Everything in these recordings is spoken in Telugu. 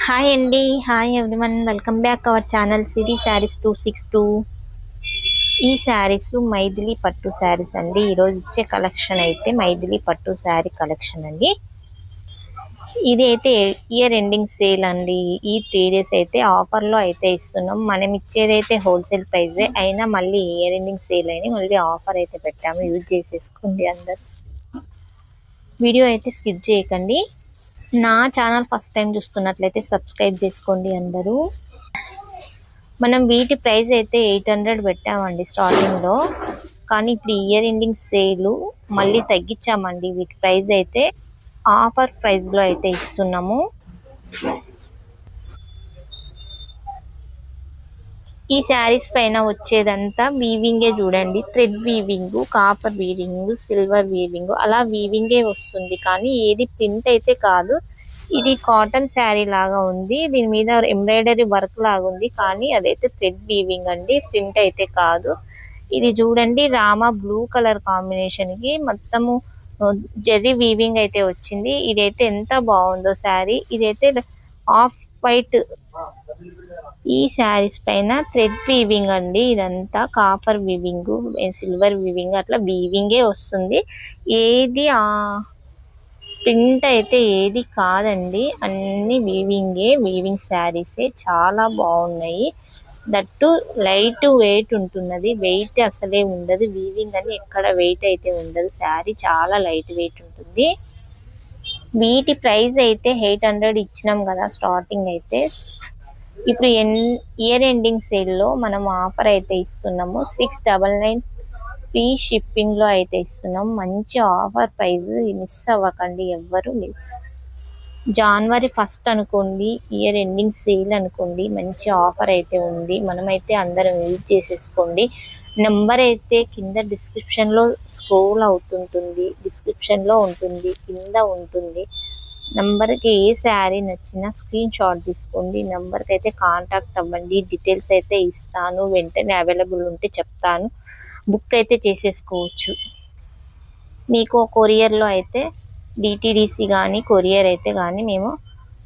హాయ్ అండి. Hi everyone. Welcome back our channel Siri sarees 262. ఈ శారీస్ మైథిలి పట్టు శారీస్ అండి. ఈరోజు ఇచ్చే కలెక్షన్ అయితే మైథిలి పట్టు శారీ కలెక్షన్ అండి. ఇది అయితే ఇయర్ ఎండింగ్ సేల్ అండి. ఈ 3 days అయితే ఆఫర్లో అయితే ఇస్తున్నాం. మనం ఇచ్చేదైతే హోల్సేల్ ప్రైజే అయినా మళ్ళీ ఇయర్ ఎండింగ్ సేల్ అని మళ్ళీ ఆఫర్ అయితే పెట్టాము. యూజ్ చేసేసుకోండి అందరు. వీడియో అయితే స్కిప్ చేయకండి. నా ఛానల్ ఫస్ట్ టైం చూస్తున్నట్లయితే సబ్స్క్రైబ్ చేసుకోండి అందరూ. మనం వీటి ప్రైస్ అయితే 800 పెట్టామండి స్టార్టింగ్లో, కానీ ఇప్పుడు ఇయర్ ఎండింగ్ సేలు మళ్ళీ తగ్గించామండి. వీటి ప్రైస్ అయితే ఆఫర్ ప్రైస్లో అయితే ఇస్తున్నాము. ఈ శారీస్ పైన వచ్చేదంతా వీవింగే చూడండి. Thread weaving, copper weaving, silver weaving అలా వీవింగే వస్తుంది, కానీ ఏది ప్రింట్ అయితే కాదు. ఇది కాటన్ శారీ లాగా ఉంది. దీని మీద ఎంబ్రాయిడరీ వర్క్ లాగా ఉంది, కానీ అదైతే థ్రెడ్ వీవింగ్ అండి, ప్రింట్ అయితే కాదు. ఇది చూడండి, రామా బ్లూ కలర్ కాంబినేషన్ కి మొత్తము జెర్రీ వీవింగ్ అయితే వచ్చింది. ఇదైతే ఎంత బాగుందో శారీ. ఇదైతే ఆఫ్ వైట్. ఈ శారీస్ పైన థ్రెడ్ వీవింగ్ అండి. ఇదంతా కాపర్ వీవింగ్, సిల్వర్ వీవింగ్ అట్లా వీవింగే వస్తుంది. ఏది ప్రింట్ అయితే ఏది కాదండి, అన్ని వీవింగే. వీవింగ్ శారీసే చాలా బాగున్నాయి. దట్టు లైట్ వెయిట్ ఉంటున్నది. వెయిట్ అసలే ఉండదు. వీవింగ్ అని ఎక్కడ వెయిట్ అయితే ఉండదు. శారీ చాలా లైట్ వెయిట్ ఉంటుంది. వీటి ప్రైస్ అయితే 800 ఇచ్చినాం కదా స్టార్టింగ్ అయితే. ఇప్పుడు ఇయర్ ఎండింగ్ సేల్లో మనం ఆఫర్ అయితే ఇస్తున్నాము. 699 ఫ్రీ షిప్పింగ్ లో అయితే ఇస్తున్నాం. మంచి ఆఫర్ ప్రైస్, మిస్ అవ్వకండి ఎవ్వరు. జనవరి 1 అనుకోండి, ఇయర్ ఎండింగ్ సేల్ అనుకోండి, మంచి ఆఫర్ అయితే ఉంది. మనమైతే అందరం యూజ్ చేసేసుకోండి. నెంబర్ అయితే కింద డిస్క్రిప్షన్ లో స్క్రోల్ అవుతుంటుంది, డిస్క్రిప్షన్ లో ఉంటుంది, కింద ఉంటుంది. నంబర్కి ఏ శారీ నచ్చినా స్క్రీన్ షాట్ తీసుకోండి. నంబర్కి అయితే కాంటాక్ట్ అవ్వండి. డీటెయిల్స్ అయితే ఇస్తాను, వెంటనే అవైలబుల్ ఉంటే చెప్తాను. బుక్ అయితే చేసేసుకోవచ్చు. మీకు కొరియర్లో అయితే డిటిడిసి కానీ కొరియర్ అయితే కానీ మేము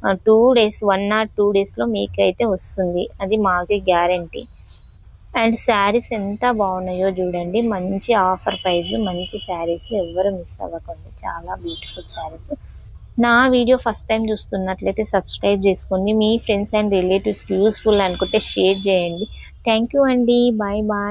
2 days 1 or 2 daysలో మీకు అయితే వస్తుంది. అది మాకే గ్యారంటీ. అండ్ శారీస్ ఎంత బాగున్నాయో చూడండి. మంచి ఆఫర్ ప్రైస్, మంచి శారీస్, ఎవ్వరు మిస్ అవ్వకండి. చాలా బ్యూటిఫుల్ శారీస్. నా వీడియో ఫస్ట్ టైం చూస్తున్నట్లయితే సబ్స్క్రైబ్ చేసుకోండి. మీ ఫ్రెండ్స్ అండ్ రిలేటివ్స్కి యూస్ఫుల్ అనుకుంటే షేర్ చేయండి. థ్యాంక్ యూ అండి. Bye bye.